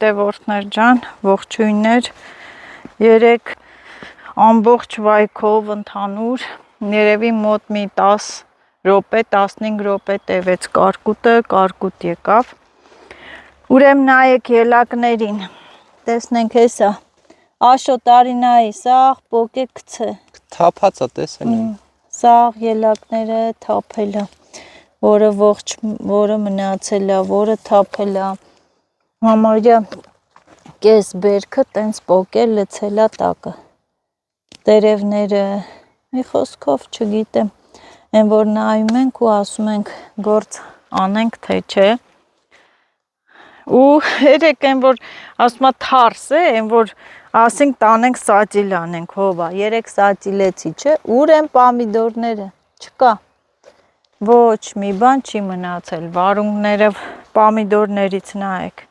Տևորդներ ջան, ողջույններ, երեք ամբողջ վայքով ընդհանուր, երևի մոտ մի 10 րոպե, 15 րոպե տևեց կարկուտը, կարկուտ եկավ, ուրեմն նայեք ելակներին, տեսնենք հեսա, Աշոտ արինայի, սաղ պոկե կցե, թափածա տեսել եմ, սաղ ելակները թափել է, որը ողջ, որը մնացել է, որը թափել է, համարյա կես բերքը տենց պոկել լցել է տակը, տերևները, մի խոսքով չգիտեմ, են որ նայում ենք ու ասում ենք գործ անենք թե չէ, ու երեք են որ ասում է թարս է, են որ ասենք տանենք սատիլ անենք հովա, երեք սատիլեցի չէ, ուր են պամիդորները, չկա, ոչ մի բան չի մնացել, վարունգները պամիդորներից նայեք,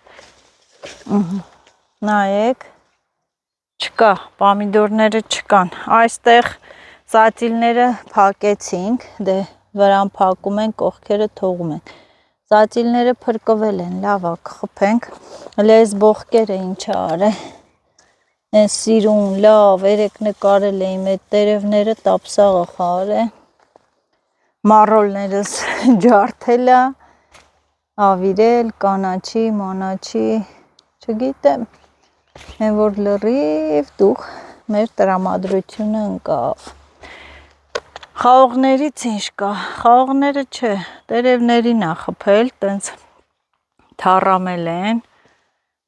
նայեք, չկա, պամիդորները չկան, այստեղ սատիլները փակեցինք, դե վրան փակում ենք, կողքերը թողում ենք, սատիլները փրկվել են, լավ է կխփենք, լեզ բողկերը ինչա արե, են սիրուն, լավ, երեք նկարել էին, այդ տերևները տապսաղը խար է, մառոլներս ջարդել է, ավիրել, կանաչի, մանաչի, չգիտեմ, են որ լրիվ դուխ մեր տրամադրությունը ընկավ, խաղողներից ինչ կա, խաղողները չէ, տերևներին է խփել, տենց թառամել են,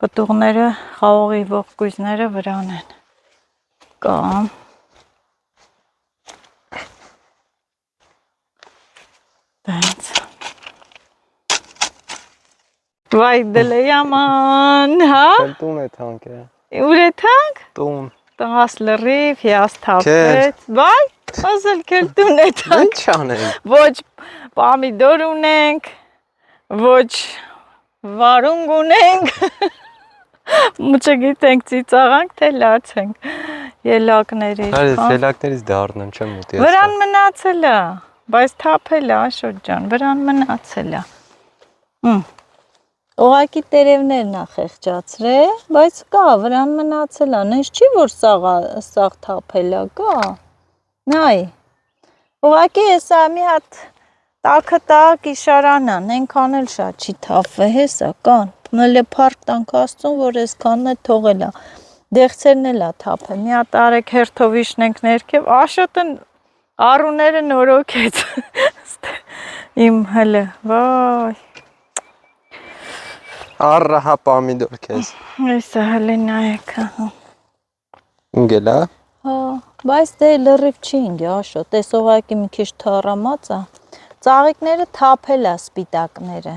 պտուղները, խաղողի ողկույզները վրան են, կամ, տենց, վայ դել է yaman, հա, տուն է թանք է, ուր է թանք, տուն, տղաս լրիվ հյաս թափեց, վայ, ասել կել տուն է թանք, ինչ անենք, ոչ պամիդոր ունենք, ոչ վարունգ ունենք, չգիտենք ծիծաղանք, թե լացենք, ելակների, ելակներից դառնեմ, չեմ ուտի, վրան մնացել է, բայց թափել է, Աշոտ ջան, վրան մնացել է, Օղակի տերևներն է խեղճացրել, բայց կա, վրան մնացել է, նենց չի, որ սաղ թափել է, կա, նայ, օղակի հեսա մի հատ տակը տակ իշարանան, ենքան էլ շատ չի թափվե, հեսա, կան, մել է պարկ տանք աստուն, որ ես կանն է թողել է, դեղցերն էլ է թափել, մի հատ արեք հերթով իշնենք ներքև, Աշոտն առուները նորոքեց, իմ հլը, վայ, առա հա պամիդոր կեզ, Հեսա հլի նայեք, ինգել է, հա, բայց դե լրիվ չի ինգի Աշոտ, տես օղակի մի քիչ թառամած է, ծաղիկները թափել է սպիտակները,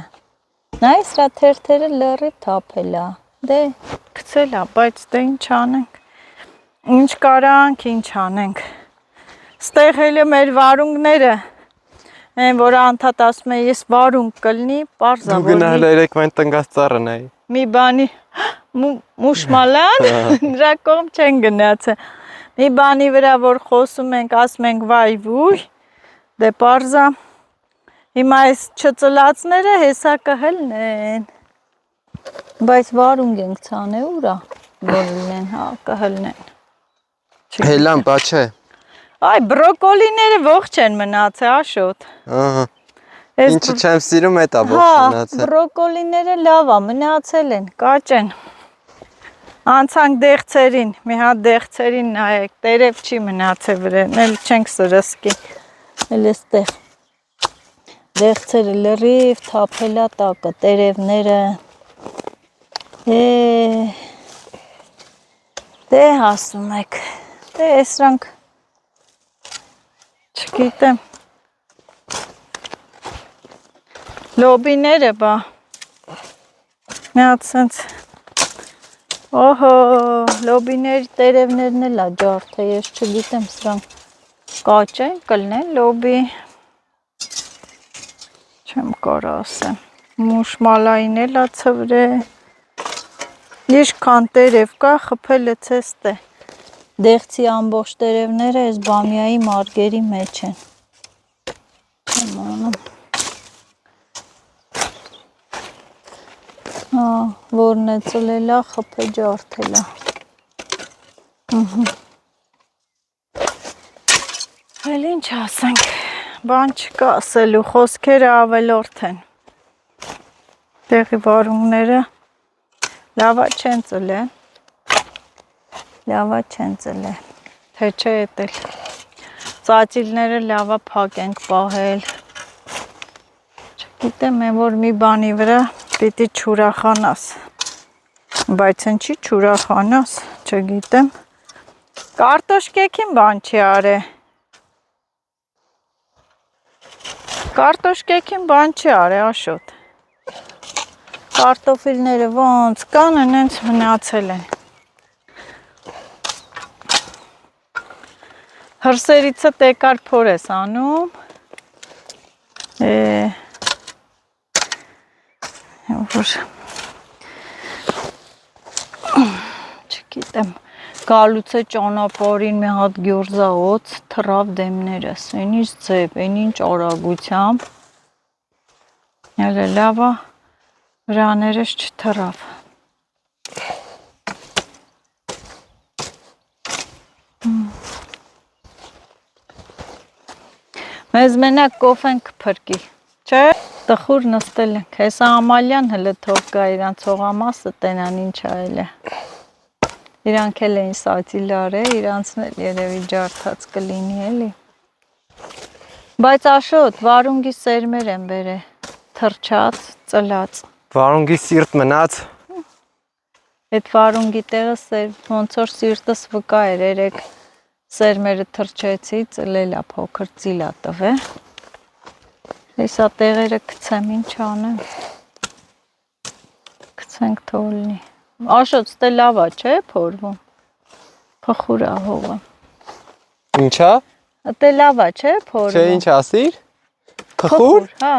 նայ սրա թերթերը լրիվ թափել է, դե կցել է, բայց դե ինչ անենք, ինչ կարանք, ինչ անենք, ստեղ հելը մեր վարունգները, են որ անդհատ ասում է ես վարունգ կլնի, պարզա դու գնահել երեք մեն տնգաս ծառը նայի, մի բանի, մուշմալան, նրա կողմ չեն գնացը, մի բանի վրա որ խոսում ենք, ասում ենք վայ վույ, դե պարզա, հիմա այս չծլացները հեսա կհլն են, բայց վարունգ ենք ծանը ուրա, որ լինեն, հա, կհլն են, հելան պա չէ, այ բրոկոլիները ողջ են մնացը, Աշոտ, ինչը չեմ սիրում էտա ողջ մնացը, հա, բրոկոլիները լավ է, մնացել են, կաչ են, անցանք դեղցերին, մի հատ դեղցերին նայեք, տերև չի մնացե վրեն, էլ չենք սրսկի, էլ էստեղ, դեղցերը լրիվ թափելա տակը, տերևները, դե հասում եք, դե էսրանք, չգիտեմ, լոբիները բա, մի հատ սենց, օհո, լոբիների տերևներն էլ է ջարդը, ես չգիտեմ սրանք կաչ են, կլնեն լոբի, չեմ կարա ասեմ, մուշմալային էլ է ծվրե, իշքան տերև կա, խպել է ցեստ է, դեղցի ամբողջ տերևները ես բամիայի մարգերի մեջ են, չեմ անում, հա, որն է ծլելա, խփե ջարդելա։ Էլ ինչ ասենք, բան չկա ասելու, խոսքերը ավելորդ են։ Տեղի վարունգները լավա չեն ծլել, թե չէ էտել։ Ծածիլները լավա փակ ենք պահել։ Չգիտեմ, որ մի բանի վրա պիտի չուրախանաս, բայց ինչի չուրախանաս, չգիտեմ։ Կարտոշկեքին բան չի արե։ Կարտոշկեքին բան չի արե, Աշոտ։ Կարտոֆիլները ոնց կան, հենց մնացել են։ Հրսերիցը տեկար փոր ես անում։ Չգիտեմ, գալուց է ճանապարհին մի հատ գյորզա օծ թռավ դեմներս, այնինչ ձև, այնինչ արագությամբ, էլ լավա վրաներս չթռավ։ Մեզ մենակ կոֆեն կփրկի, չէ, տխուր նստել ենք, հեսա Ամալյան հլը թող գա իրանց հողամասը տենան ինչ այլ է։ Իրանք էլ էին սատիլ արել, իրանցն էլ երևի ջարդած կլինի էլի։ Բայց Աշոտ, վարունգի սերմեր են բերել, թռչած, ծլած։ Վարունգի սիրտ մնաց։ Այդ վարունգի տեղը ոնց որ սիրտս վկա էր, երեք սերմերը թռչեցի, ծլելա փոքր ծիլա տվե։ Հեսա տեղերը գցեմ, ինչ անեմ։ Գցենք թողնի։ Աշոտ, ստե լավա, չէ, փորվում։ Փխուր է հողը։ Ինչա։ Ստե լավա, չէ, փորվում։ Չէ, ինչ ասիր։ Փխուր։ Հա։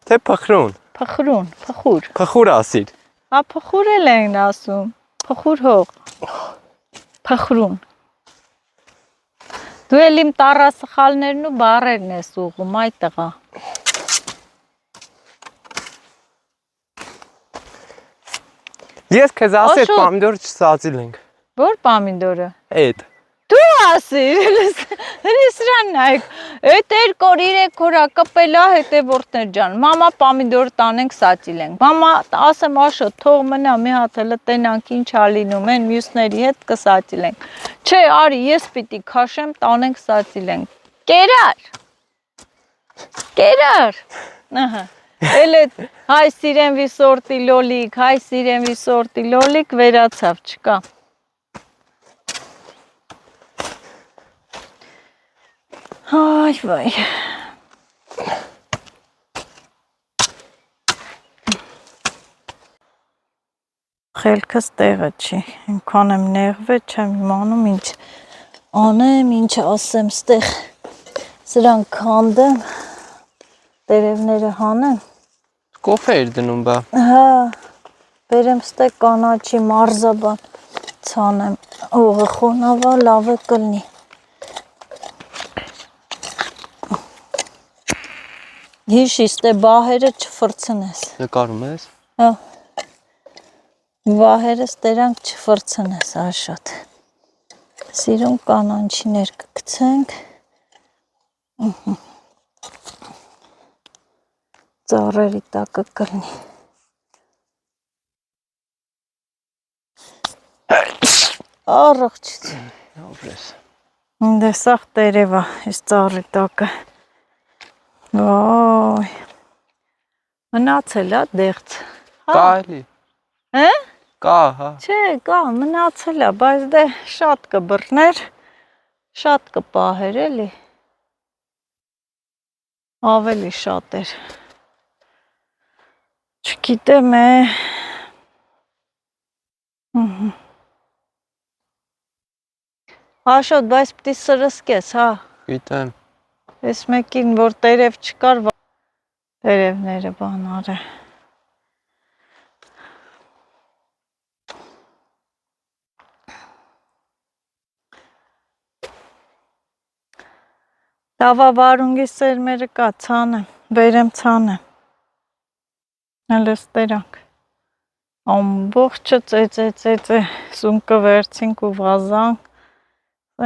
Թե փխրուն։ Փխրուն, փխուր։ Փխուր ասիր։ Հա, փխուր էլ են ասում։ Փխուր հող։ Փխրուն։ Դու էլ իմ տառասխալներն ու բառերն ես ուղում, այ տղա։ Ես քեզ ասի այդ պամիդորը չսածիլ ենք։ Որ պամիդորը։ Այդ։ Դու ասիր, հրի սրան նայք, այդ 2-3 օրա կպելա հետևորդներ ջան, մամա պամիդոր տանենք սացիլենք, մամա ասեմ Աշոտ թող մնա մի հատ հլը տենանք ինչ ալինում են մյուսների հետ կսացիլենք, չէ արի ես պիտի քաշեմ տանենք սացիլենք, կերար, էլ էդ հայ սիրենվի սորտի լոլիկ վերացավ, չկա։ Այ վայ։ Խելքս տեղը չի, ինքան եմ նեղվել, չեմ իմանում ինչ անեմ, ինչ ասեմ, ստեղ սրան քանդեմ, տերևները հանեմ։ Կոֆե էր դնում բա։ Հա, բերեմ ստեղ կանաչի մարզաբան ցանեմ, օղը խոնավա լավ է կլնի։ Հիշի, ստե բահերը չֆրցնես։ Նկարում ես։ Հա։ Բահերը ստերանք չֆրցնես, Աշոտ։ Սիրուն կանանչիներ կգցենք։ Ծառերի տակը կլնի։ Առողջություն։ Դե սաղ տերևա, այս ծառի տակը։ Ոյ, մնացել է դեղց, կա էլի, կա, հա, չէ, կա, մնացել է, բայց դե շատ կբռներ, շատ կպահեր էլի, ավելի շատ էր, չգիտեմ է, Աշոտ, բայց պտի սրսկես, հա, գիտեմ, ես մեկին, որ տերև չկար, տերևները բանար է։ Լավա վարունգի սերմերը կա, ցանեմ, բերեմ ցանեմ։ Հələ ստերանք։ ամբողջը ծեծե սունկը վերցինք ու վազանք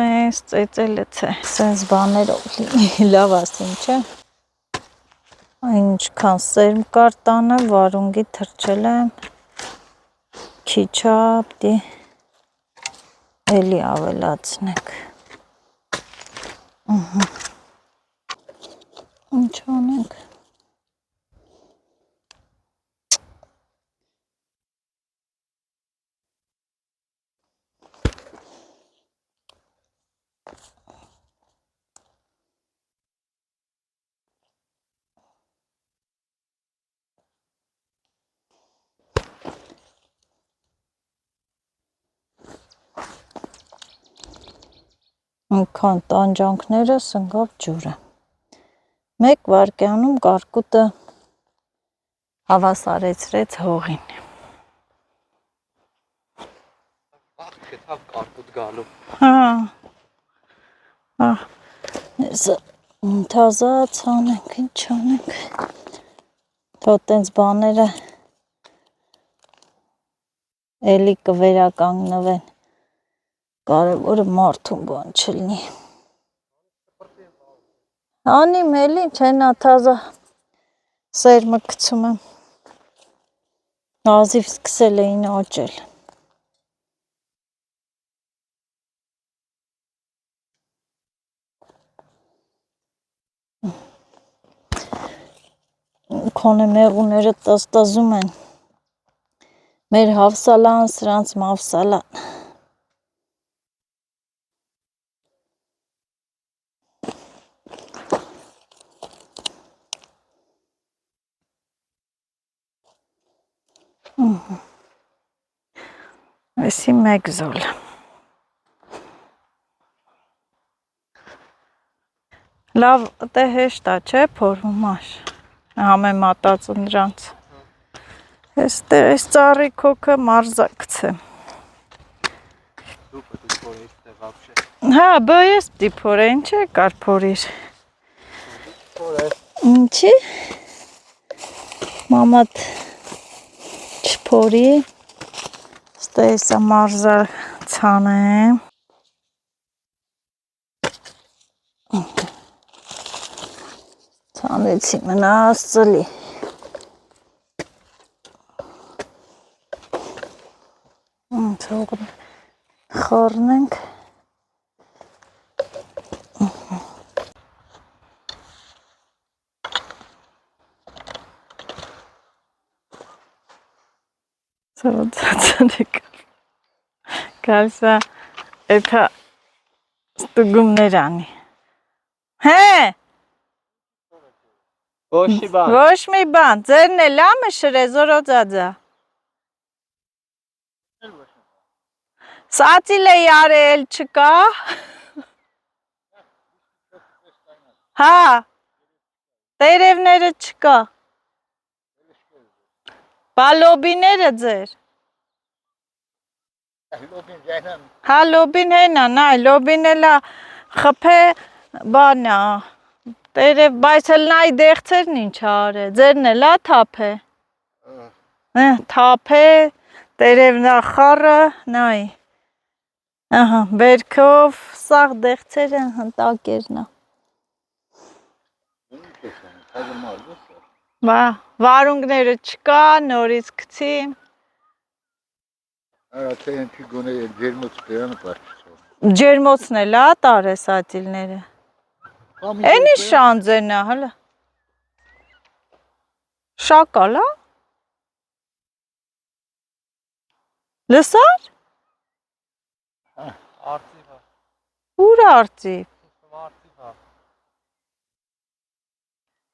այս ծեծելեց է սենց բաներով լավ ասին չէ ինչքան սերմ կար տանը վարունգի թրջել եմ քիչ ապտի էլի ավելացնենք ինչ անենք Այնքան տանջանքները սնգավ ջուրը։ 1 վայրկյանում կարկուտը հավասարեցրեց հողին։ Գտավ կարկուտ գալու։ Հա։ Սա թազած անենք, ինչ անենք։ Թող տենց բաները էլի կվերականգնվեն։ Կարևորը մարդուն բան չլինի։ Անիմ էլի չենա թազա սերմը գցում եմ։ Ազիվ սկսել էին աճել։ Քոնե մեղուները տզտզում են։ Մեր հավսալան, սրանց մավսալան։ Էսի մեկ զոլ։ Լավ, դե հեշտ է, չէ, փորումար։ Համեմատած ընդրանց։ Այս ծառի քոքը մարզակցեմ։ Հա, բայես պտի փորե, ինչ է կար փորիր։ Ինչի։ Մամատ չփորի։ Ստե էսա մարզա ցանեմ։ Ցանեցի մնաց ծլի։ Թող խառնենք։ Ցածանեք։ Կալսա էթա ստուգումներ անի։ Հե։ Ոչ մի բան, ձերն էլ ամը շրե զորոծածա։ Սացիլ է արել չկա։ Հա։ Տերևները չկա։ Բա լոբիները ձեր։ Հա լոբին հենա, նայ, լոբին էլա խփե բանա։ Տերև, բայց էլ նայ դեղցերն ինչ արե, ձերն էլա թափե։ Թափե, տերևնա խառը, նայ։ Ահա, բերքով, սաղ դեղցերը հնտակերնա։ Բա, վարունգները չկա, նորից գցի։ Թե ենքի գոնե ջերմոց պերանը պարչիցով։ Ջերմոցն էլ է տար է սատիլները։ Էնի շանձենա, հլը։ Շակալ, հա։ Լսար։ Արծիվա։ Ուր արծիվ։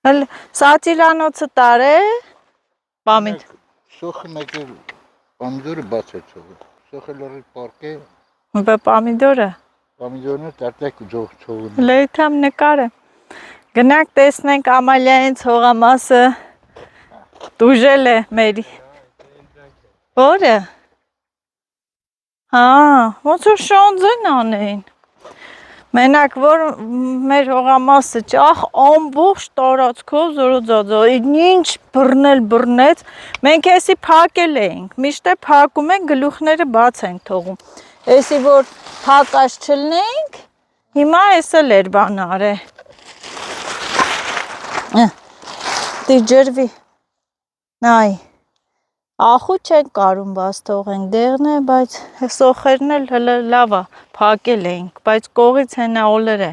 Հլ սատիլանոցը տար է։ Պամիդ։ Սոխը մեկը պամիդորը բաց է ծողը։ Սոխը լորի պարկ է։ Բա պամիդորը։ Պամիդորն է տարտեք ջող ծողն։ Լեյթամ նկար է։ Գնանք տեսնենք Ամալիայից հողամասը դուժել է մերի։ Որը։ Հա, ոնց որ շանձեն անեին։ Մենակ որ մեր հողամասը ճախ ամբողջ տարածքով զորոձածո, ինչ բռնեց, մենք էսի փակել էինք, միշտ փակում ենք, գլուխները բաց ենք թողում, էսի որ փակած չլնեինք, հիմա էս էլ էր բան արե, դի ջրվի, նայ, ախուտ չենք կարում բաց թողենք, դեղն է, բայց սոխերն էլ հլը լավա, փակել էինք, բայց կողից հենա օլր է,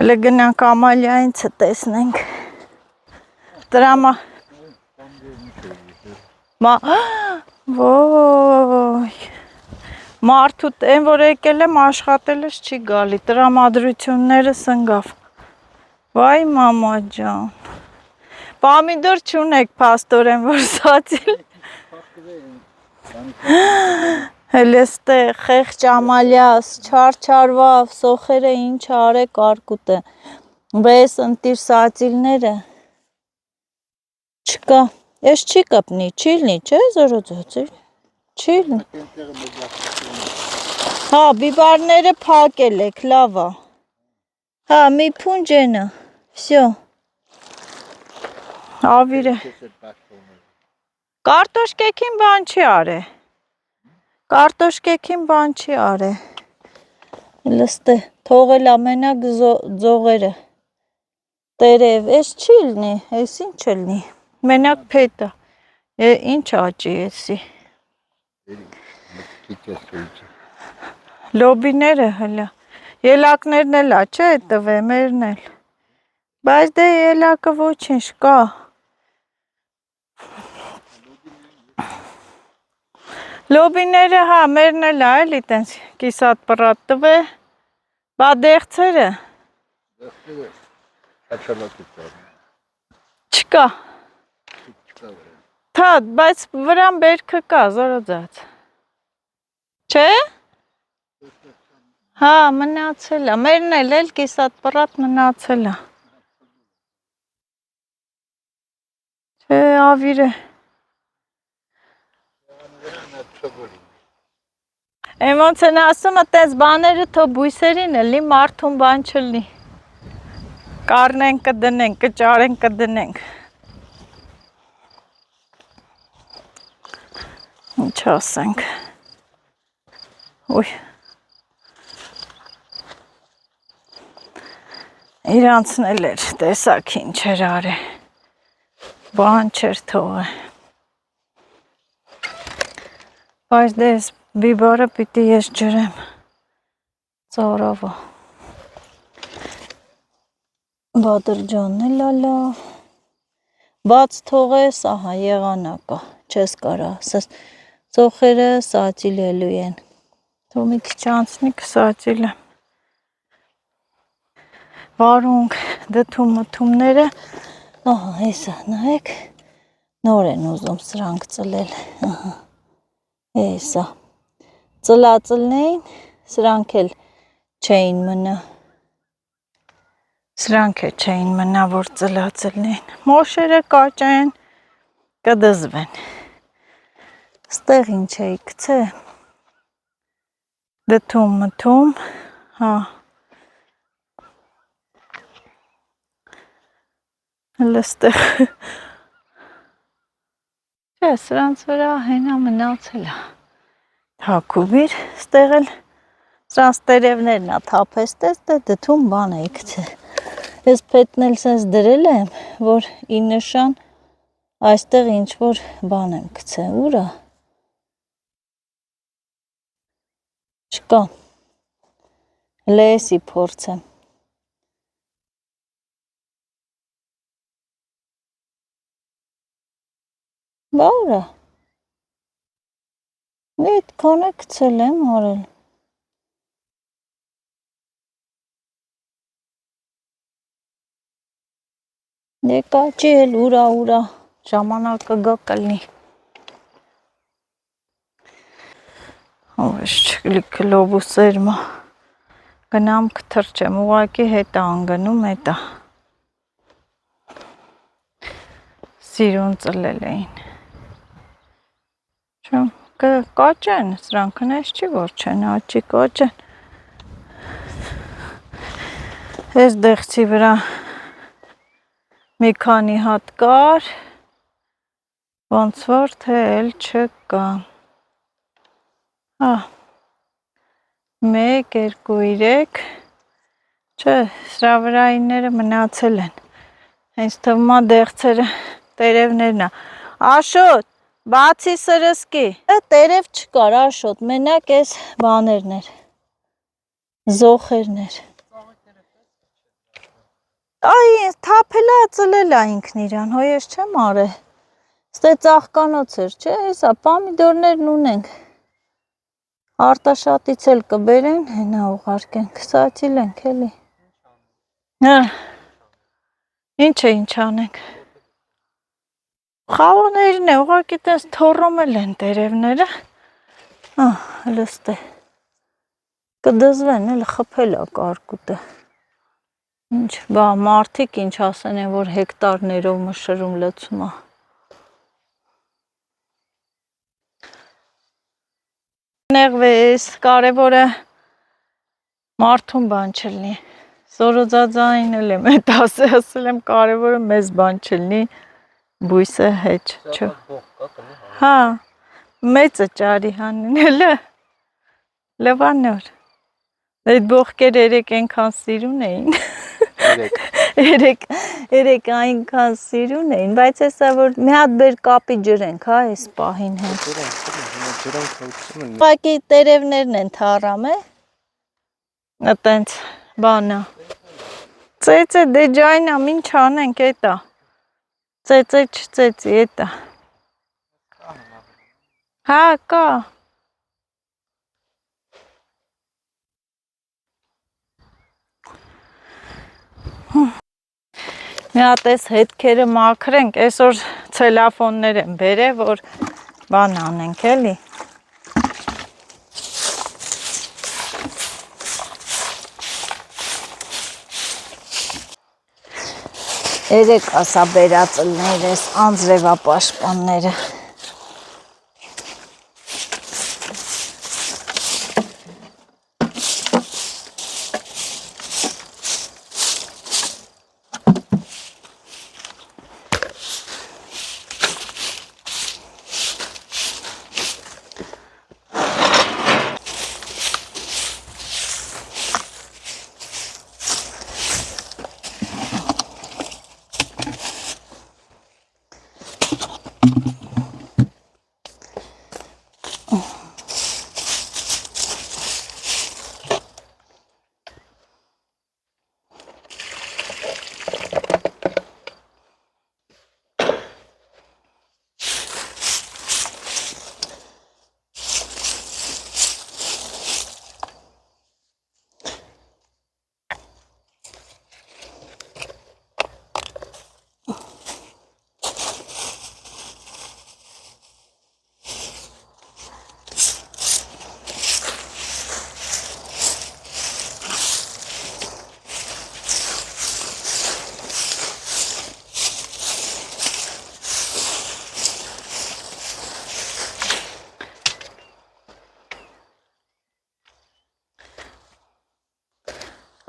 հլը գնանք Ամալիային չտեսնենք, տրամա, ոյ, մարդուտ, են որ եկել եմ աշխատելս չի գալի, տրամադրությունները սնգավ, վայ մամա ջան, պամիդոր չունեք պաստորեն որ սացիլ, հելեստե խեղճ Ամալյաս, չարվավ, սոխերը ինչ արե կարկուտ է, բես ընտիր սացիլները, չկա, ես չի կպնի, չի լնի, չէ զորոձոցի, չի լնի, հա բիբարները փակել եք, լավա, հա մի փունջ ենա, վսյո, ավիր է, կարտոշկեքին բան չի արե, կարտոշկեքին բան չի արե, լստե, թողել ամենակ ձողերը, տերև, ես չի լնի, ես ինչ լնի, մենակ պետա, ինչ աճի եսի, լոբիները հլա, ելակներն էլ ա, չէ տվե, մերն էլ, բայց դե ելակը ոչինչ կա, լոբիները հա մերն էլ ա էլի տենց կիսատ պռատ տվե, բա դեղցերը, չկա, թատ, բայց վրան բերքը կա, զորոձած, չէ, հա մնացել ա, մերն էլ կիսատ պռատ մնացել ա, չէ ավիր է, Են ոնց են ասում, տես բաները թո բույսերին էլի, մարդուն բան չլնի, կառնենք կդնենք, կճարենք կդնենք, ինչ ասենք, ուй, իրանցն էլ էր, տեսակ ինչ էր արե, բան չեր թողը, բայց դես բիբարը պիտի ես ջրեմ, ծարավը, բադրջանն էլ ալավ, բաց թողես, ահա եղանակա, չես կարա, ծոխերը սացիլելու են, թող մի քիչ անցնի կսացիլ եմ, վարունք, դթում մթումները, ահա հեսա նայեք, նոր են ուզում սրանք ծլել, ահա, հեսա, ծլածլնեին, սրանք էլ չէին մնա, սրանք էլ չէին մնա, որ ծլածլնեին, մոշերը կաճեն, կդզվեն, ստեղ ինչ էի կցե, դթում մթում, հա, լստեղ, չէ, սրանց վրա հենա մնացել է, թակուվիր, ստեղ էլ սրանց տերևներն ա թափեստես, դե դթում բան էի կցե, ես պետն էլ սենց դրել եմ, որ ի նշան այստեղ ինչ որ բան եմ կցե, ուրա, չկա, լեսի փորձեմ, բա ուրա, Այդ քանը գցել եմ արել։ Եկաճի էլ ուրա ժամանակը գա կլնի։ Ովեշ չկլիքը լոբուսերմա գնամ կթրջեմ, ուղակի հետա անգնում հետա։ Սիրուն ծլել էին։ Չեմ կաճեն, սրանք նես չի որ չեն, աճի կաճեն։ Այս դեղցի վրա մի քանի հատ կար, ոնց որ թե էլ չկա։ 1, 2, 3, չէ, սրա վրայինները մնացել են, հենց թվում է դեղցերը տերևներն է, Աշոտ, բացի սրսկի, տերև չկար, Աշոտ, մենակ այս բաներն էր, զոխերներ, այ թափելա ծլելա ինքն իրան, հո ես չեմ արել, ստե ծաղկանոց էր, չէ, հեսա պամիդորներն ունենք, արտաշատից էլ կբերեն, հենա ուղարկենք, սացիլ ենք էլի, ինչ է ինչ անենք, խավաներն է, ուղարկի տես թորոմել են տերևները, լստե, կդզվեն էլ խպել է կարկուտը, ինչ, բա մարդիկ ինչ ասեն են, որ հեկտարներով մշրում լծում է, նեղվես, կարևորը մարդուն բան չլնի, սորոձաձային էլ եմ էտ ասել եմ, կարևորը մեզ բան չլնի, բույսը հեչ, չէ, հա, մեծը ճարի հանին, լվանոր, այդ բողկեր երեկ ենքան սիրուն էին, երեկ այնքան սիրուն էին, բայց հեսա որ մի հատ բեր կապի ջրենք, հա, այս պահին հենց, ուղղակի տերևներն են թառամ է, տենց բանա, ծեծե դե ջայնա, ինչ անենք էտա, ծեծե չծեծի էտա, հա կա, մի հատ այս հետքերը մաքրենք, այսօր ցելոֆոններ են բերել, որ բան անենք էլի, երեք ասա բերածլներ ես անձրևապաշտպանները,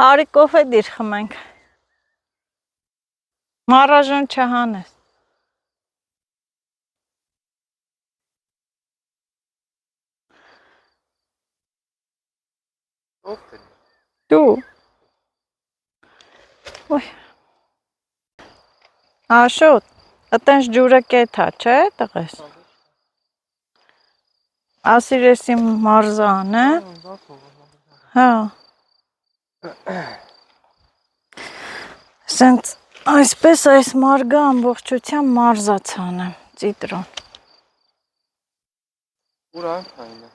Արի կոֆե դիր խմենք, մարաժոն չհանես, դու, Աշոտ, ըտենց ջուրը կետ հա, չէ տղես, ասիրեսի մարզան է, հա, սենց այսպես այս մարգա ամբողջության մարզացան եմ, ծիտրոն, Ուր անքային է,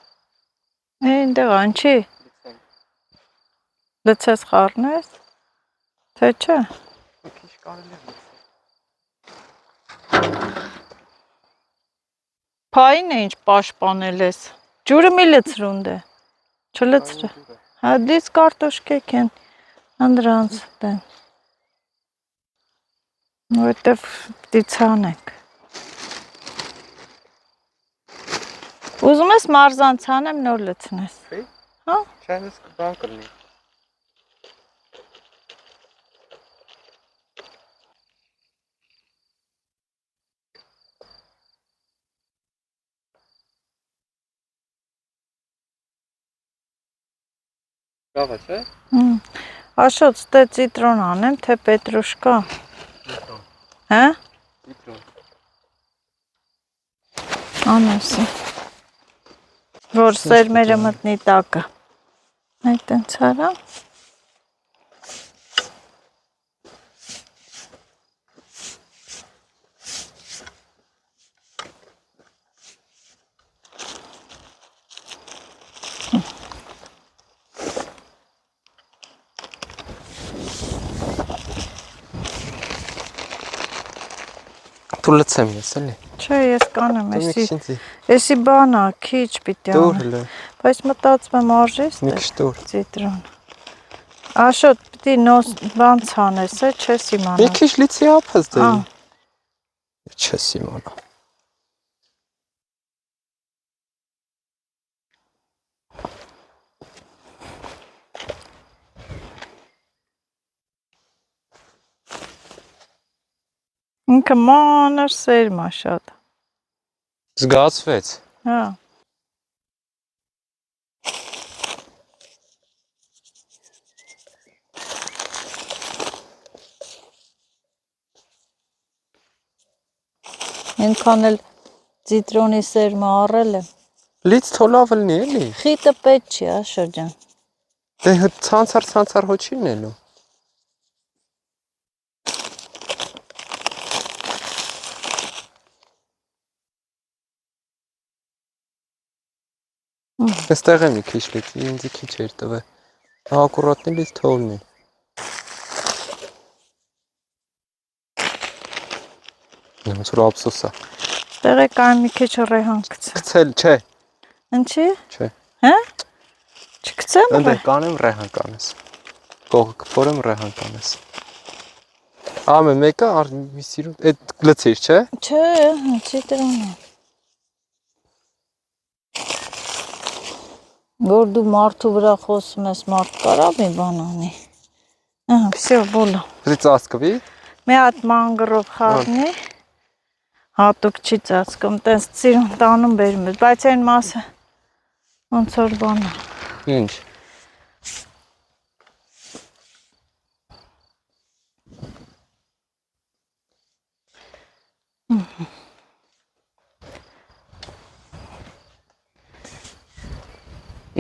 այնտեղ անչի, լծես խառնես, թե չէ, քիչ կարելի է Փային է ինչ պաշտպանել ես, ջուրը մի լցրունդ է, չլցրը, հա դից կարտոշկեք են, անդրանց դեն, որտև դիցանենք, ուզում ես մարզան ցանեմ նոր լցնես, հա, Չայնս բան կլինի, Լավ է, չէ։ Աշոտ, ստե ցիտրոն անեմ, թե պետրուշկա։ Հա։ Ցիտրոն։ Անասի։ Որ սերմերը մտնի տակը։ Այդ տենց արա։ Դու լցեմ ես, էլի։ Չէ, ես կանեմ, Դու մի քիչ ինձի։ էսի բանա, քիչ պիտի Դուր անեմ։ հլը։ Բայց մտածում եմ արժես Մի քիչ դուր։ ցիտրոն։ Աշոտ, պիտի նոս բան ցանես, չես Մի իմանա։ քիչ լիցի ափս դե։ Ահ։ Չես իմանա։ Ինքը մանր սերմա շատ։ Զգացվեց։ Հա։ Ինքան էլ ցիտրոնի սերմը առել եմ։ Լից թոլավ լինի, էլի։ Խիտը պետք չի, Աշոտ ջան։ Դե ցանցար հոչին էլու։ Այստեղ եմ մի քիչ լիցի, ինձ քիչ էր տվել։ Ակուրատնի լից թողնի։ Ոնց որ ափսոս է։ Տեղը կան մի քիչ ռեհան գցել։ Գցել չէ։ Ինչի։ Չէ։ Հա։ Չգցեմ Ընդ կանեմ ռեհան կանես։ Կողը կփորեմ ռեհան կանես։ Ամե մեկը մի սիրուն այդ լցիր, չէ։ Չէ, ցիտրոնը։ Որ դու մարդու վրա խոսում ես, մարդ կարա մի բան անի։ Ահա, всё, բոլա։ Դի ծածկվի։ Մի հատ մանգռով խառնի։ Հատուկ չի ծածկում, տես ծիրուն տանում բերում ես, բայց այն մասը ոնց որ բան է։ Ինչ։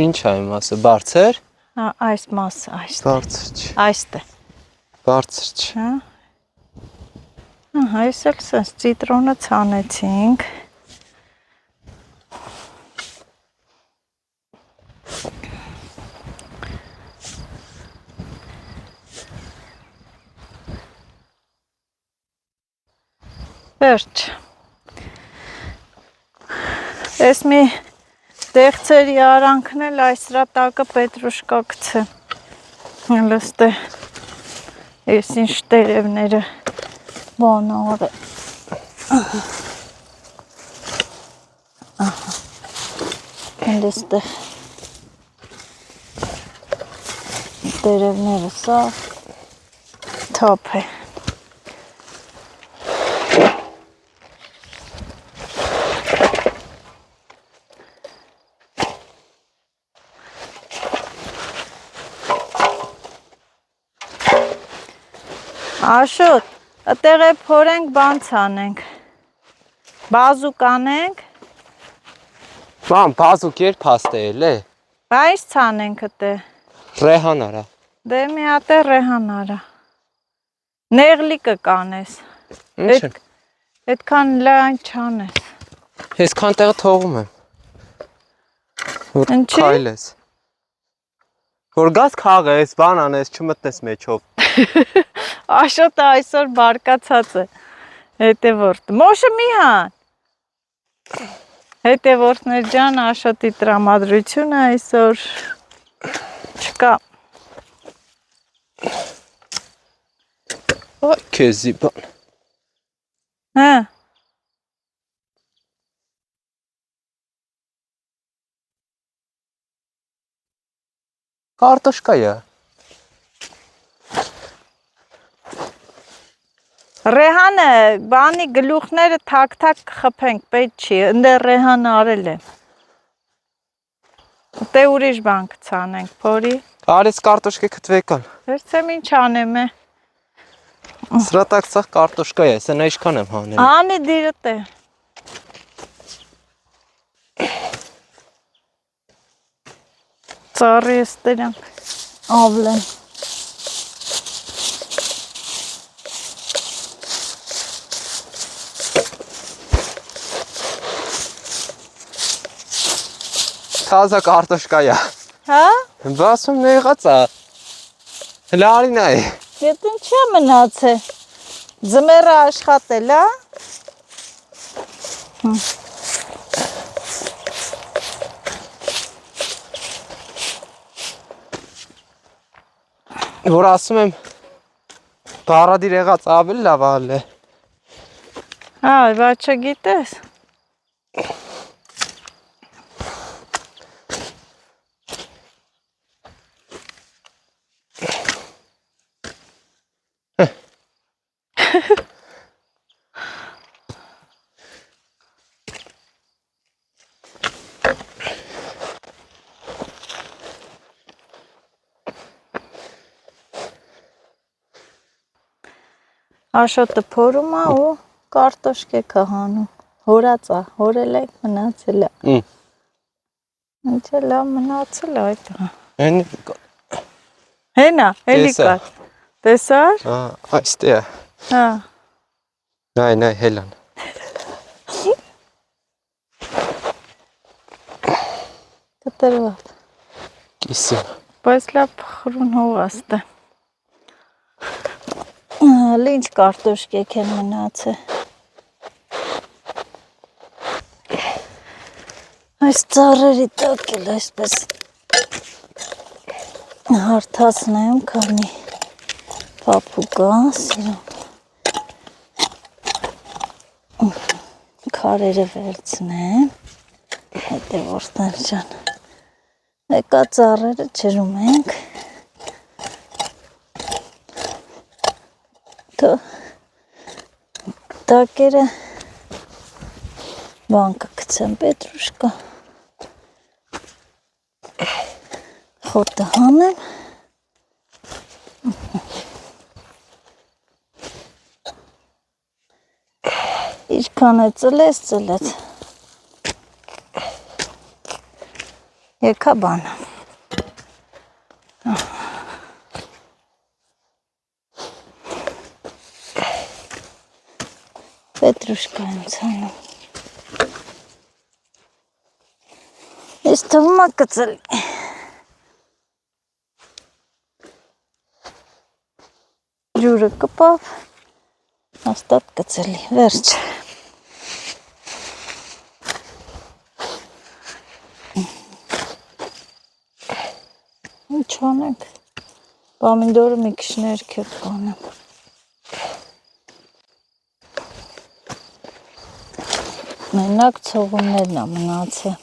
Ինչ է այն մասը, բարձր։ Հա, այս մասը, այս։ Բարձր չի։ Այստե։ Բարձր չի։ Հա։ Ահա, այս էլ սենց ցիտրոնը ցանեցինք։ Վերջ։ Ես մի դեղցերի արանքն էլ այսրա տակը պետրուշկա գցեմ։ Հլստե ես ինչ տերևները բան արը։ Ահա։ Հլստե տերևները սա թափ է։ Աշոտ, այդտեղ է փորենք բան ցանենք։ Բազուկ անենք։ Բան, բազուկ երբ հաստել է։ Բայց ցանենք այդտեղ։ Ռեհան արա։ Դե մի հատ է ռեհան արա։ Նեղլիկը կանես։ Ինչ է։ Այդքան լայն չանես։ Այսքան տեղը թողում եմ։ Որ Ինչի՞։ քայլես։ Որ գաս քաղես, բան անես, չմտնես մեջով։ Աշոտը այսօր բարկացած է։ Հետևորդ։ Մոշը մի հան։ Հետևորդներ ջան, Աշոտի տրամադրությունը այսօր չկա։ Այ քեզի բան։ Հա։ Կարտոշկա է։ Ռեհանը, բանի գլուխները թակ-թակ խփենք, պետք չի, ընդե ռեհանը արել է։ Դե ուրիշ բան կցանենք, փորի։ Արից կարտոշկե քթվեկան։ Վերցեմ ինչ անեմ է։ Սրատակ սա կարտոշկա է, սա ինչքան եմ հանել։ Անի դիրտ է։ Ծառի էստերանք ավլեն։ Թազա կարտոշկա է։ Հա? Բասում նեղած է։ Լարին է։ Ետ ինչ է մնացել։ Ձմեռը աշխատել, հա? Որ ասում եմ բարադիր եղած ավելի լավ ալը։ Հա, բայց չգիտես։ Աշոտը փորում է ու կարտոշկե կհանում։ Հորած է, հորել եք մնացել է։ Ինչ է լավ մնացել է այդ։ Հենա, էլի կա։ Տեսար։ Այստեղ է։ Հա։ Նայ, հելան։ Կտրված։ Կիսիմ։ Բայց լավ փխրուն հողաստ է։ Ինչ կարտոշկեք են մնացել։ Այս ծառերի տակ էլ այսպես հարթացնեմ, քանի պապուկա, սիրում։ Քարերը վերցնեմ, հետև որտեն շան։ Եկա ծառերը ջրում ենք։ Տակերը բան կգցեմ, պետրուշկա։ Խոտը հանեմ։ Ինչքան է ծլեց։ Եկա բանը։ Պետրուշկա եմ ցանում։ Ես թվում է կծել։ Ջուրը կպավ, հաստատ կծելի, վերջ։ Ինչ անենք, պամինդորը մի քիչ ներքև կանեմ։ Մենակ ցողուններն է մնացել։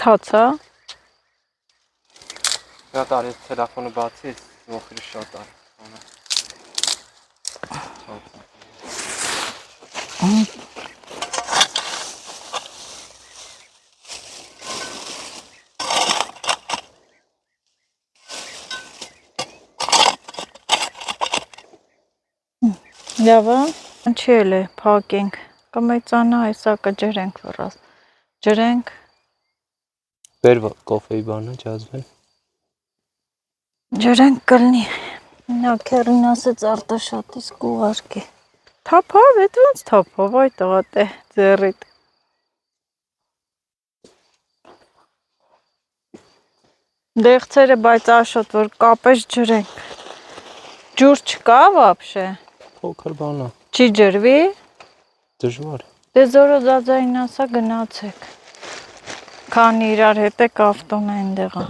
Թաց է։ Շատ արի տելեֆոնը բացի, ոխրի շատ արի։ Լավ է։ Ինչի էլ է, փակենք։ Կմեծանա, այսա կջրենք վրաս։ Ջրենք։ Բեր կոֆեի բանը ջազվեն։ Ջրենք կլնի։ Նա քերին ասեց արտաշատից կուղարկի։ Թափավ, էդ ոնց թափավ, այ տղատ է, ձեռիդ։ Դեղցերը, բայց աշոտ, որ կապես ջրենք։ Ջուր չկա վաբշե։ Փոքր բան է։ Չի ջրվի։ Դժվար։ Դե զորո ձածային ասա գնացեք։ Քանի իրար հետ եք ավտոն այնտեղը։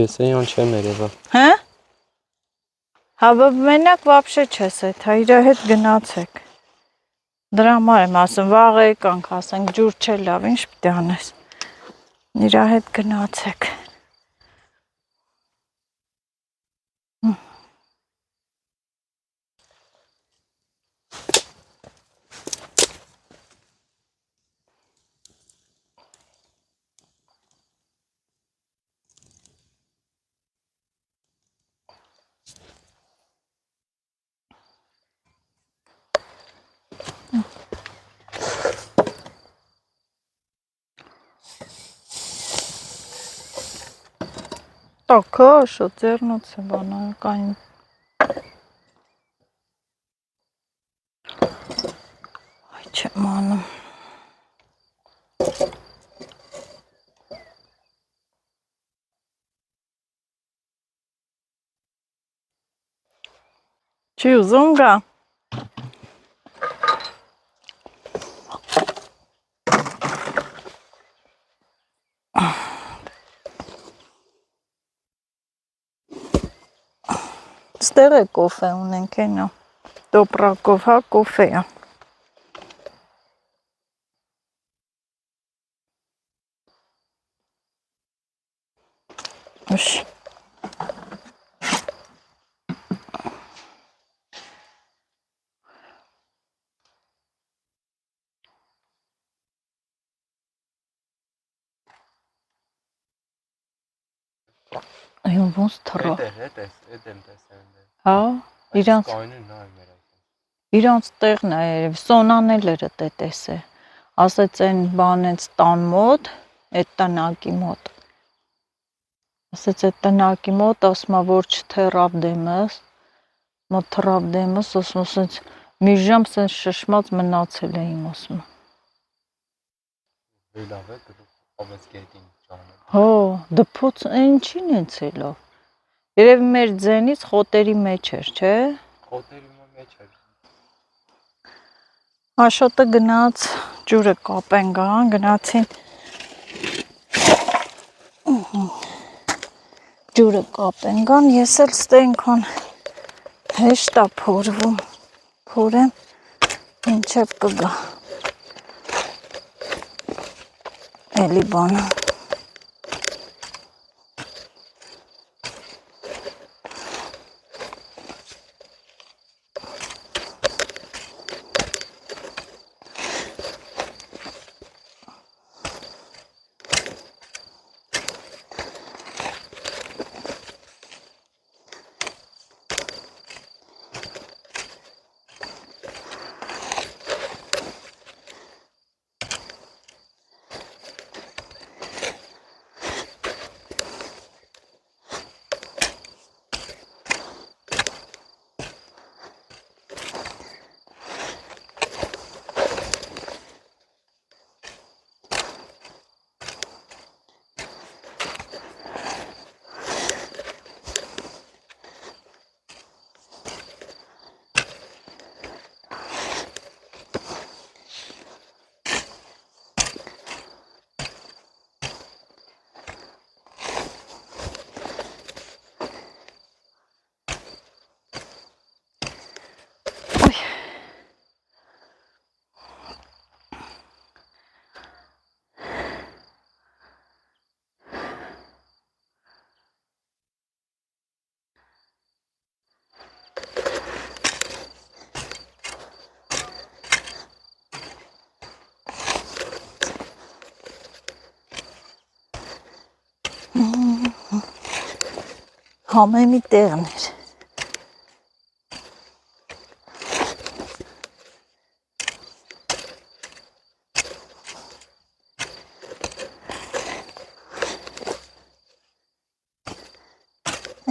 Ես այն չեմ երևա։ Հա? Հա մենակ вообще չես այդ, հա իր հետ գնացեք։ Դրա համար եմ ասում, վաղ եկանք, ասենք ջուր չէ լավ, ինչ պիտի անես։ Իր հետ գնացեք։ Так, хорошо, ձեռնոցը բանակային։ Այ չեմ անում։ Չի ուզում գա։ Ստեղ է կոֆե ունենք այնա։ Տոպրակով, հա, կոֆե է։ Ուշ։ Այո, ոնց թռա։ Էդ եմ տեսել։ Հա, իրանց Կայնը նայ մեր այդ։ իրանց տեղն է, երևի Սոնան էլ էր դե տեսե։ Ասեց այն բանից տան մոտ, այդ տնակի մոտ։ Ասեց այդ տնակի մոտ, ասում որ չթռավ դեմս, մոտ թռավ դեմս, ասեց մի ժամ սենց շշմած մնացել է իմ ասում։ Լավ է, դու ավեց գետին ճանը։ Հո, դփոց ինչին է ցելով։ Երևի մեր ձենից խոտերի մեջ էր, չէ։ Խոտերի մեջ էր։ Աշոտը գնաց ջուրը կապեն գան, գնացին ջուրը կապեն գան, ես էլ ստե ինքան հեշտ է փորվում, փորեմ, ինչև կգա, էլի բանը, համեմի տեղն էր,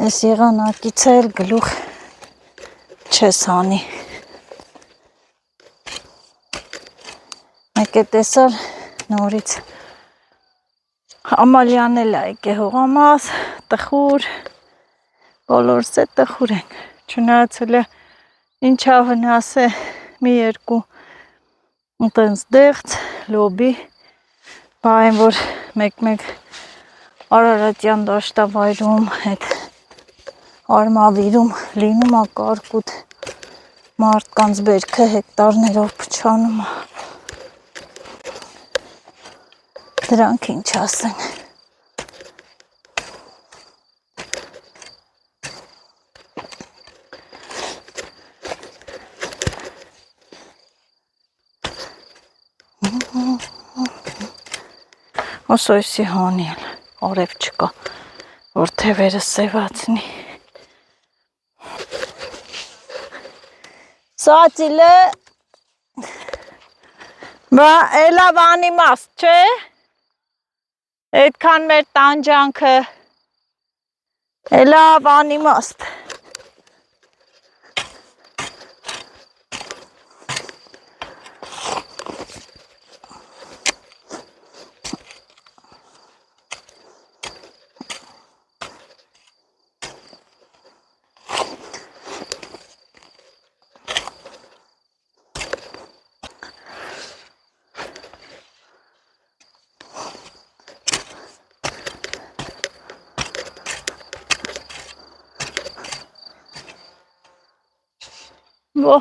ես եղանակից էլ գլուխ չես հանի, մեկ է տեսար նորից, Ամալյան էլ է եկե հողամաս, տխուր, բոլորս է տխուր են, չնայած ինչա վնաս է մի երկու տենց դեղց, լոբի, բա այն որ մեկ-մեկ Արարատյան դաշտավայրում հետ արմավիրում լինում է կարկուտ մարդկանց բերքը հեկտարներով փչանում է։ Դրանք ինչ ասեն։ Osոյսի հանիել, արև չկա, որ թևերը սևացնի։ Սացիլը, բա էլավ անիմաստ, չէ, այդքան մեր տանջանքը, էլավ անիմաստ։ Բո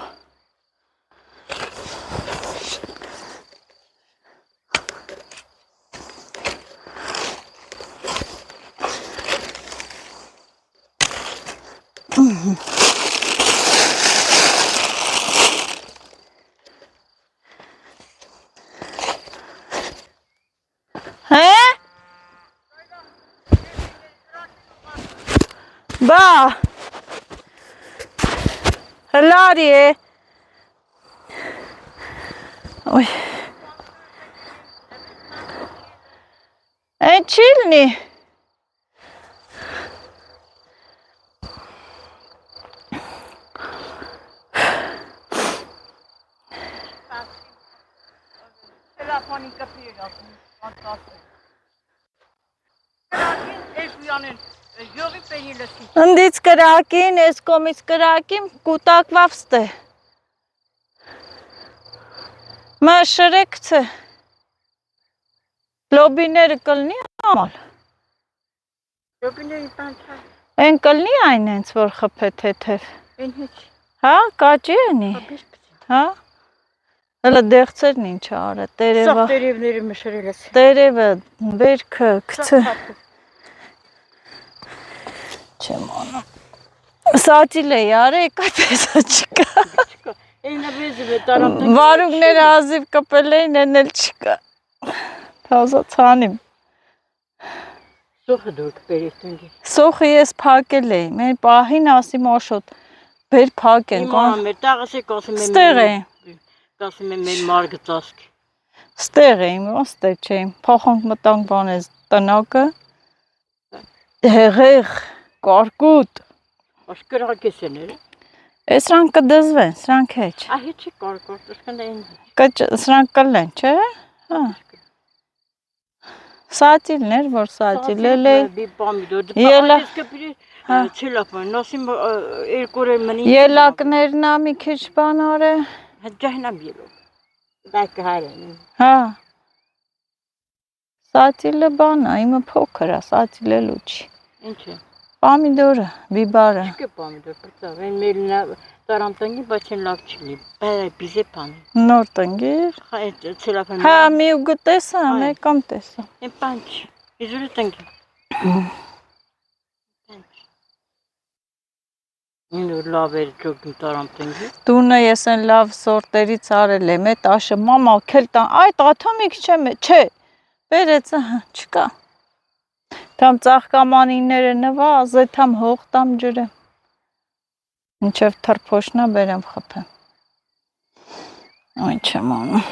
Հե բա հլարի է Ой. Չի լինի։ Ընդից կրակին, ես կոմից կրակին, կուտակվավ ստե։ Մա շրեքց է։ Լոբիները կլնի ամալ։ Լոբիների տանչա։ Են կլնի այն հենց, որ խպետ հետև։ Են հեչ։ Հա, կաճի ենի։ Հա։ Հլը դեղցերն ինչ արա, տերևա։ Սաղ տերևների մշրել ես։ Տերևը, բերքը, կցը։ Չեմ անում։ Սատիլ է յարը, եկա պեսա չկա։ Էնա վեզիվ է տարամ։ Վարուկները ազիվ կպել էին, են էլ չկա։ Թազա ծանիմ։ Սոխը դուրք բերեք տունգի։ Սոխը ես փակել էի, մեր պահին ասիմ աշոտ, բեր փակեն։ Իմ ամեր, տաղս է կասում եմ։ Ստեղ է։ Կասում եմ մեր մարգը ծասկ։ Ստեղ էիմ, ոստեղ չէիմ, փախանք մտանք բան ես տնակը, հեղեղ, կարկուտ։ Աշկրակ ես են էր։ Սրանք կդզվեն, սրանք հեչ։ Ահի չի կարկուտ, աշկան են։ Սրանք կլեն, չէ, հա։ Սատիլն էր, որ սատիլել էի։ Ելակներն ա մի քիչ բան արը։ Ջահնամ ելով։ Բայկը հարեն։ Հա։ Սատիլը բան ա, իմը փոքր ա, սատիլելու չի։ Ինչ է։ Պամիդորը, բիբարը։ Չկե պամիդոր, պրծավ, են մեր տարամ տնգի, բայց են լավ չլի, բիզե պանի։ Նոր տնգիր։ Հա, մի ու գտեսա, մեկամ տեսա։ Են պանչ, իզուրի տնգի։ Ինուր լավ էր ճոգին տարամ տնգի։ Տունը ես են լավ սորտերից արել եմ, էտ աշը, մամա, կել տան, այդ աթոմիկ չէ, բերեցը, չկա։ Թամ ծաղկամանիները նվա, ազեթամ հողտամ ջրը։ Ինչև թրփոշնա բերեմ խպեմ։ Այն չեմ անում։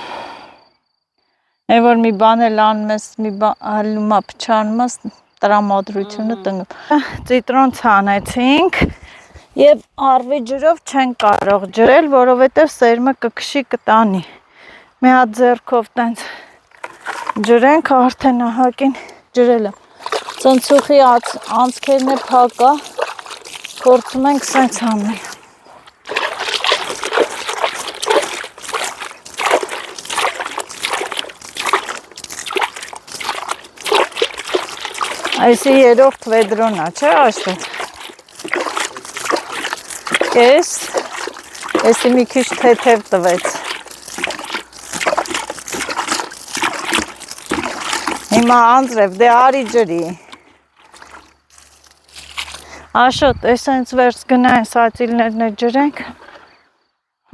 Է որ մի բան էլ անում ես, մի հալումա փչանում ես, տրամադրությունը տնգում։ Ծիտրոն ցանեցինք և արվի ջրով չեն կարող ջրել, որովհետև սերմը կքշի կտանի։ Մի հատ ձեռքով տենց ջրենք, արդեն ահակին ջրել եմ։ Ծնցուխի անցքերն է փակա, փորձում ենք սենց անել։ Այսի երորդ վեդրոնա, չէ աշվետ։ կես, էսի մի քիչ թեթև տվեց։ Հիմա անձրև, դե արի ջրի։ Աշոտ, էս հենց վերջ գնային սացիլներն է ջրենք,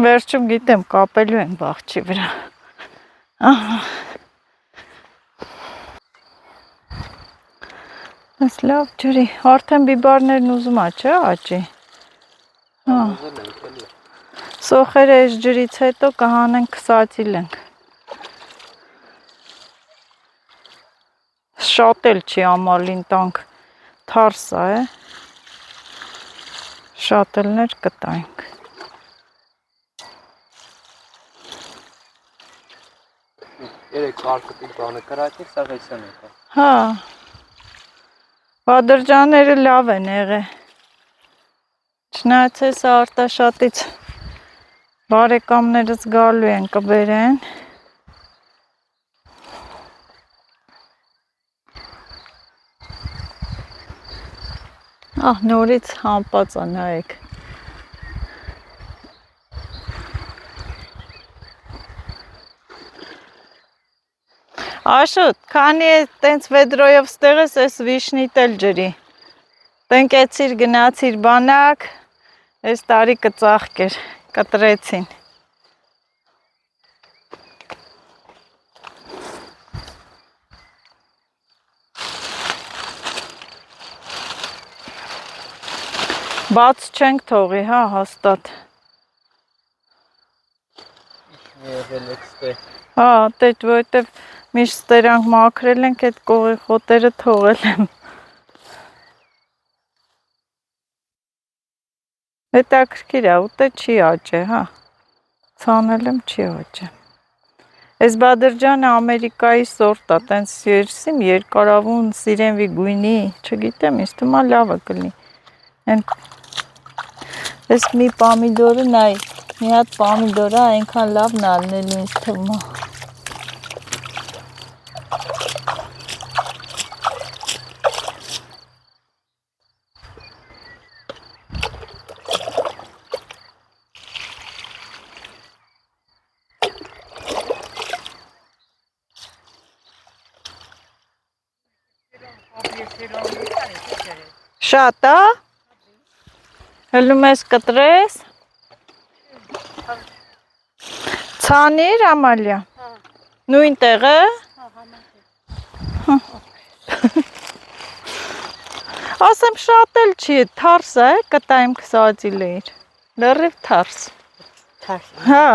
վերջում գիտեմ կապելու են բաղջի վրա։ Ահա։ Ես լավ ջրի, արդեն բիբարներն ուզում ա, չէ աճի։ Հա։ Սոխերը այս ջրից հետո կհանենք սացիլենք։ Շատ էլ չի ամալին տանք, թարսա է։ Շատելներ կտայինք։ Երեք կարկտի բանը կրակի, սա վեսան է։ Հա։ Բադրջաները լավ են եղել։ Չնայած հեսա արտաշատից բարեկամներս գալու են կբերեն։ Ահ, նորից համպած է, նայեք։ Աշոտ, քանի է տենց վեդրոյով ստեղ ես, ես վիշնիտ էլ ջրի։ Տնկեցիր, գնացիր բանակ, ես տարի կծաղկեր, կտրեցին։ Բաց չենք թողի, հա, հաստատ։ Հա, տետ, որտև միշտ ստերանք մաքրել ենք, այդ կողի խոտերը թողել եմ։ Հետաքրքիր է, ուտե չի աճե, հա։ Ցանել եմ չի աճե։ Այս բադրջանը Ամերիկայի սորտ է, տենց երսիմ երկարավուն սիրենվի գույնի, չգիտեմ, ինձ թվում է լավը կլինի։ Ես մի պամիդորը նայ, մի հատ պամիդորը այնքան լավն ալնել ինձ թվում է։ Շատ է։ Հլում ես կտրես։ Ցանիր Ամալիա։ Նույն տեղը։ Ասեմ շատ էլ չի, թարս է, կտայիմ քսածիլ էիր։ Լրիվ թարս։ Թարս։ Հա։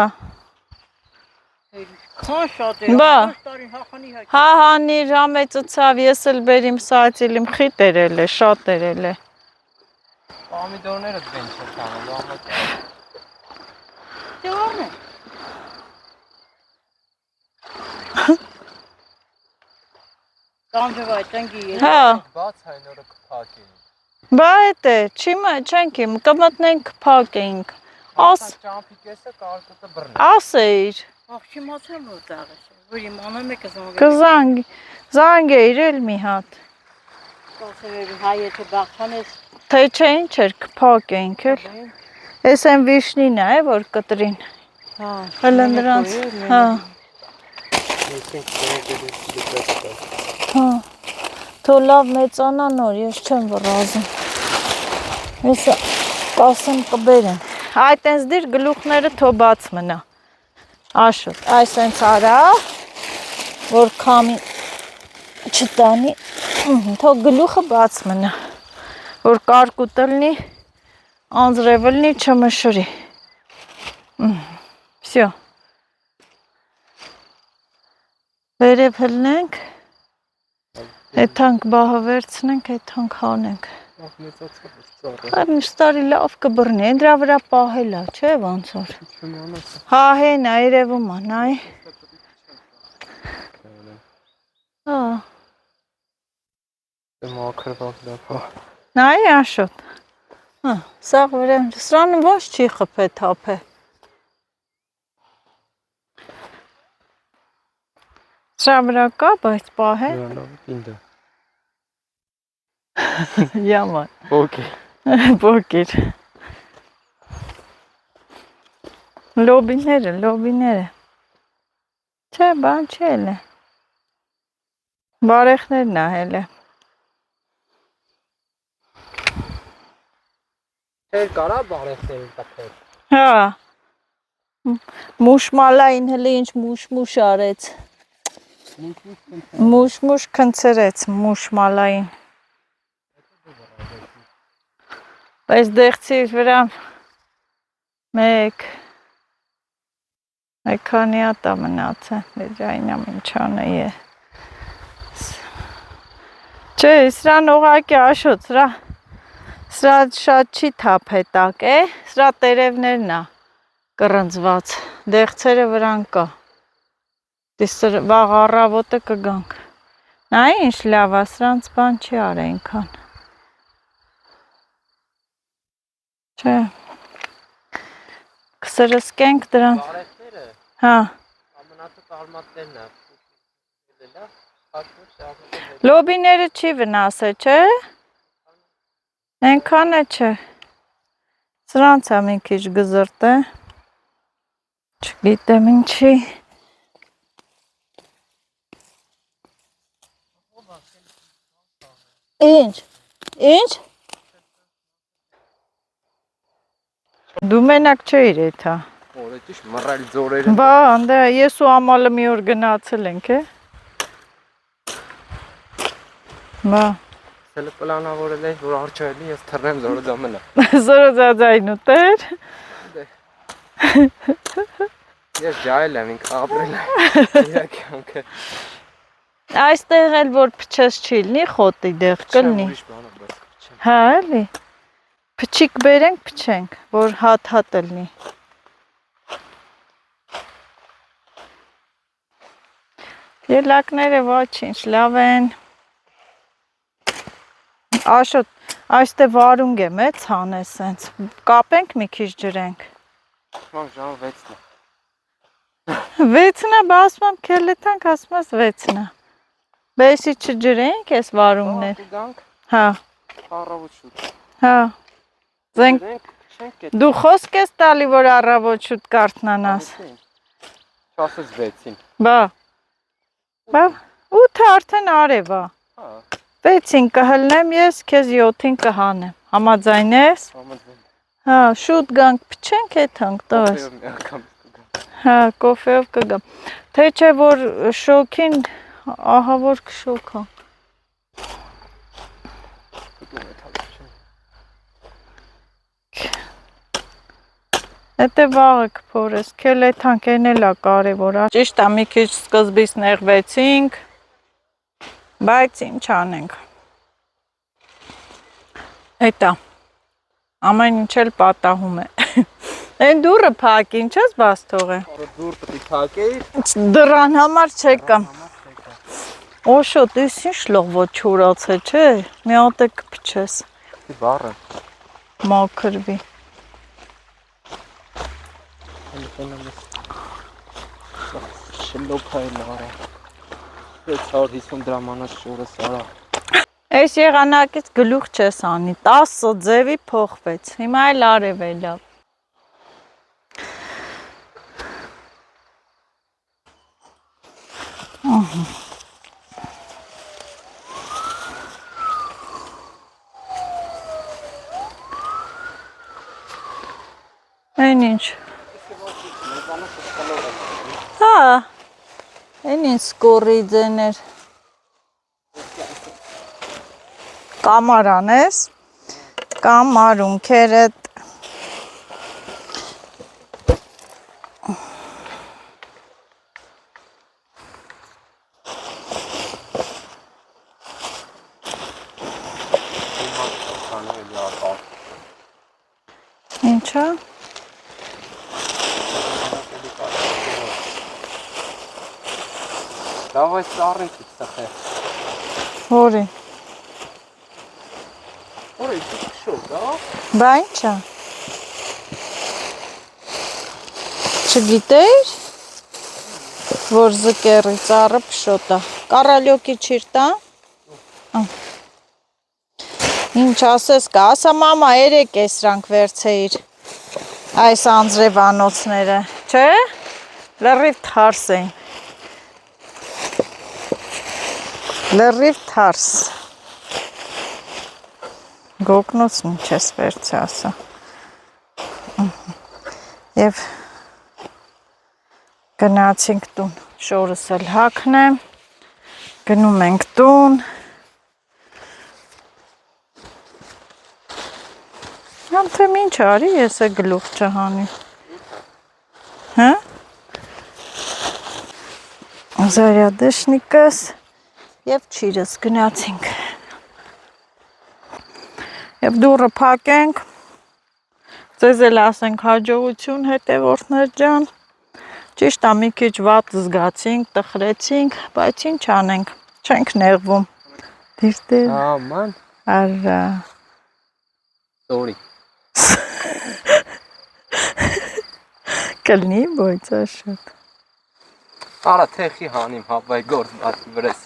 Քան շատ է։ Բա։ Տարին հախանի հայ։ Հա հանիր, համեծը ցավ, ես էլ բերիմ սացիլիմ խիտ երել է, շատ երել է։ Պամիդորները դեն չեք անելու, ամոթ։ Դե ո՞րն է։ Տանջվայ տնգի է։ Հա։ Բաց այն օրը կփակեին։ Բա էդ է, չենք իմ, կմտնենք փակեինք։ Աս ճամփի կեսը կարկուտը բռնի։ ասեիր, Ախ, չիմացամ որ տաղը է։ Որ իմանամ եք զանգել։ կզանգեիր էլ մի հատ։ Կասեր հայեթը բախանես։ Թե չէ ինչ էր կփակեինք էլ։ Էս են վիշնին է, որ կտրին։ Հա։ Հələ նրանց, հա, Այսինքն դեպի հա։ Թո լավ մեծանա նոր, ես չեմ վռազում։ Հեսա կասեմ կբերեն։ Այդ տենց դիր գլուխները թո բաց մնա։ Աշոտ, այս հենց արա, որ քամին չտանի, թո գլուխը բաց մնա, որ կարկուտը լինի, անձրևը լինի, չմշրի։ Всё։ Վերև հլնենք, հետանք բահը վերցնենք, հետանք հանենք։ մեծացավ ծառը։ Այդ միշտարի լավ կբռնի, են դրա վրա պահել է, չէ ոնց որ։ Հա հեն է, երևում է, նայ։ Հա, Մաքրված լավ։ նայ Աշոտ։ Հա, սա վերեմ, սրանը ոչ չի խփե թափե։ Սրա վրա կա, բայց պահե։ Լավ ինձ։ Yaman. Okay. Բոկիր։ Լոբիները։ Չէ, բան չի էլի։ Բարեխներն ա հելը։ Թեր կարա բարեխներ տպել։ Հա։ Մուշմալային հլի ինչ մուշ արեց։ Մուշ քնցրեց մուշմալային։ Այս դեղցի վրա մեկ քանի հատ մնացել, դեջայնամ ինչանը է։ Չէ, սրան ուղակի աշոտ, սրա շատ չի թափետակ է, սրա տերևներն ա կռնձված, դեղցերը վրան կա, վաղ առավոտը կգանք, նա ինչ լավ ա, սրանց բան չի արա ինքան, չէ, կսրսկենք դրան, Բարեխները, հա, ամնացը կարմատներն ա, լոբիները չի վնասը, չէ, ենքան է չէ, սրանց ա մի քիչ գզրտ է, չգիտեմ ինչի, Ինչ? Դու մենակ չէիր էթա։ Որ էտիշ մռայլ ձորերը։ Բա, անդե ես ու ամալը մի օր գնացել ենք, է։ Բա։ Սելը պլանավորել է, որ արջայելի ես թռնեմ զորը դամենա։ Զորը ձայնու տեր։ Ես ջայել եմ, ինք ապրել եմ, իրա կյանքը։ Այստեղ էլ որ փչես չի լինի, խոտի դեղ կլինի։ Հա, էլի։ Փչիկ բերենք, փչենք, որ հատ լինի։ Ելակները ոչինչ, լավ են։ Աշոտ, այստեղ վարունգ է մեծ հանես սենց, կապենք մի քիչ ջրենք։ Ժամ 6-ն է։ 6-ն է, բա ասում եմ քելեթանք, ասում ես 6-ն է։ Բեսի չջրենք ես վարունգներ։ Հա։ Առավոտ շուտ։ Հա։ Դու խոսք ես տալի, որ առավոտ շուտ կարթնանաս։ Չասես 6-ին։ Բա։ 8-ը արդեն արև ա։ 6-ին կհլնեմ ես, քեզ 7-ին կհանեմ։ Համաձայն ես։ Հա, շուտ գանք փչենք, եթանք տվես։ Հա, կոֆեով կգամ։ Թե չէ որ շոքին, ահա որ կշոքա։ Հետե վաղը կփորես, քելեթանք են էլ ա կարևոր, ճիշտ ա մի քիչ սկզբից նեղվեցինք, բայց ինչ անենք։ Էտա, ամեն ինչ էլ պատահում է։ Են դուրը փակ, ինչ ես բաց թողե։ Դուր պտի փակեի։ Դրան համար չեկամ։ Օշոտ, ես ինչ լողվոտ չորաց է, չէ, մի հատ է կպչես։ Բարը։ Մաքրվի։ Շլոքային արա։ 650 դրամանոց շորը սարա։ Այս եղանակից գլուխ չես անի, 10 ձևի փոխվեց, հիմա էլ արև է լավ։ Այն ինչ։ Հա, այն ինչ սկորիձեն էր։ Կամար անես, կամարունքերդ։ Ինչա։ Լավ այս ծառին քիչ սխե։ Որի։ Որի քիչ շոտ, հա։ Բա ինչա։ Չգիտեիր, որ զկերի ծառը փշոտ է։ Կարալյոկի չիր տա։ Ինչ ասես կա, ասա մամա 3 էսրանք վերցեիր։ Այս անձրևանոցները, չէ՞։ Լրիվ թարս էին։ Լրիվ թարս։ Գոգնոցն ինչ ես վերցի ասա։ Եվ գնացինք տուն, շորս էլ հագնեմ, գնում ենք տուն։ Անթեմ ինչ արի, ես է գլուխ չհանի։ Հա? Զարյադեշնիկս և չիրս գնացինք։ Եվ դուրը փակենք, ձեզ էլ ասենք հաջողություն հետևորդներ ջան, ճիշտ է մի քիչ վատ զգացինք, տխրեցինք, բայց ինչ անենք, չենք նեղվում։ Դիրտեր, Աման, արա, sorry։ կլնի բոյցա շատ։ Արա թեխի հանիմ, հավայ գործ բացի վրես։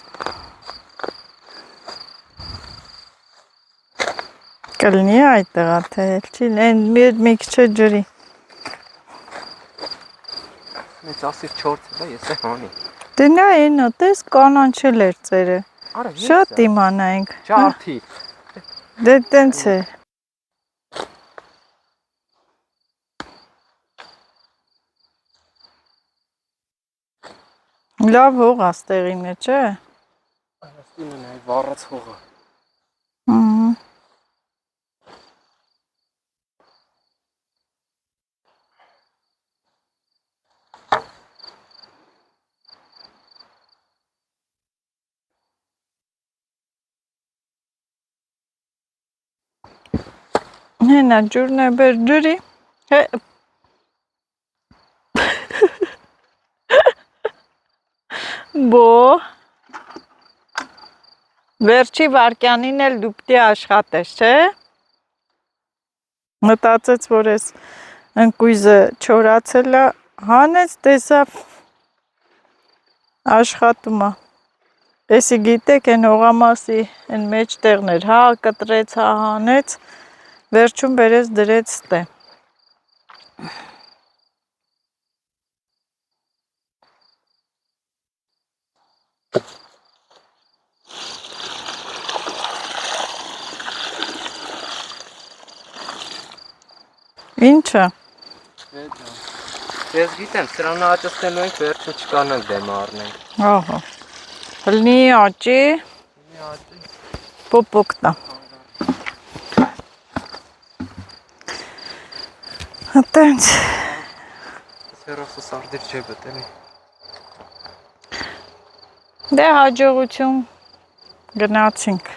Կլնի այդ տղա թել, չի, մի քիչ ջրի։ Մեծ ասիր 4 է, ես է հանի։ Դե նա ինո, տես կանանչել էր ծերը։ Արա Շատ իմանայինք։ Չարդի։ Դե տենց է։ Լավ հող աստեղին է, չէ։ Այսինքն է վառած հողը։ Հենա ջուրն է բեր ջրի։ Բո վերջի վարկյանին էլ դու պիտի աշխատես, չէ։ Մտածեց, որ ես ընկույզը չորացել է, հանեց, տեսավ աշխատում է։ Էսի գիտեք, են հողամասի են մեջ տեղներ, հա կտրեց, հա հանեց, վերջում բերեց դրեց ստե։ Ինչը։ Ես գիտեմ, սրան աճստելու ենք, վերջը չկանանք դեմ առնենք։ Ահա։ Հլնի աճի, պոպոկտա։ Հտենց։ Սերոսը սարդիր ջեբը տենի։ Դե հաջողություն գնացինք։